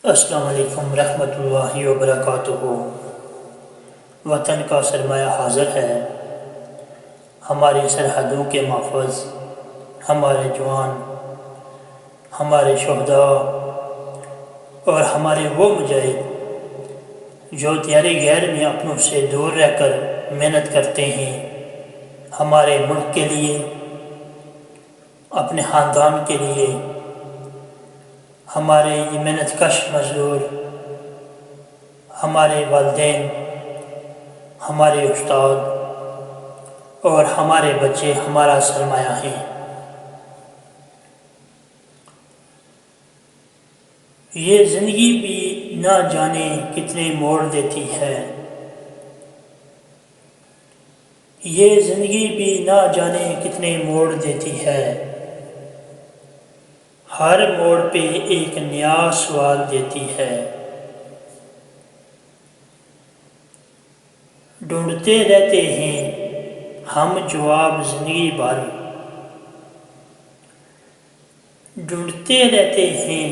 السلام علیکم ورحمۃ اللہ وبرکاتہ۔ وطن کا سرمایہ حاضر ہے، ہماری سرحدوں کے محافظ، ہمارے جوان، ہمارے شہداء اور ہمارے وہ مجاہد جو دیار غیر میں اپنوں سے دور رہ کر محنت کرتے ہیں، ہمارے ملک کے لیے، اپنے خاندان کے لیے۔ ہمارے یہ محنت کش مزدور، ہمارے والدین، ہمارے استاد اور ہمارے بچے ہمارا سرمایہ ہیں۔ یہ زندگی بھی نہ جانے کتنے موڑ دیتی ہے، یہ زندگی بھی نہ جانے کتنے موڑ دیتی ہے، ہر موڑ پہ ایک نیا سوال دیتی ہے۔ ڈھونڈتے رہتے ہیں ہم جواب زندگی بھر، ڈھونڈتے رہتے ہیں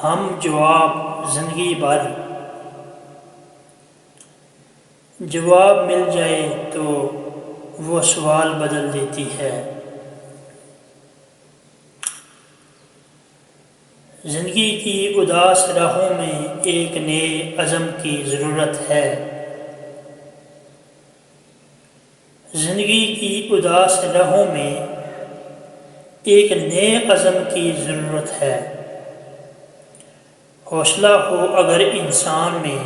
ہم جواب زندگی بھر، جواب مل جائے تو وہ سوال بدل دیتی ہے۔ زندگی کی اداس راہوں میں ایک نئے عزم کی ضرورت ہے، زندگی کی اداس راہوں میں ایک نئے عزم کی ضرورت ہے۔ حوصلہ ہو اگر انسان میں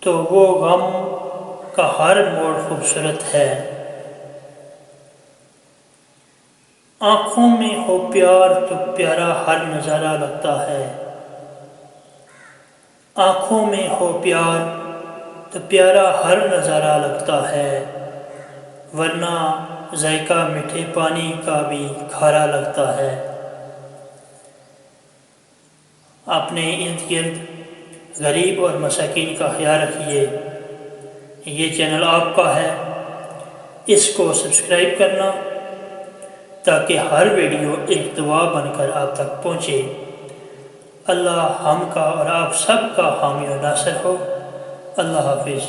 تو وہ غم کا ہر موڑ خوبصورت ہے۔ آنکھوں میں ہو پیار تو پیارا ہر نظارہ لگتا ہے، آنکھوں میں ہو پیار تو پیارا ہر نظارہ لگتا ہے، ورنہ ذائقہ میٹھے پانی کا بھی کھارا لگتا ہے۔ اپنے ارد گرد غریب اور مساکین کا خیال رکھیے۔ یہ چینل آپ کا ہے، اس کو سبسکرائب کرنا تاکہ ہر ویڈیو ایک دعا بن کر آپ تک پہنچے۔ اللہ ہم کا اور آپ سب کا حامی و ناصر ہو۔ اللہ حافظ۔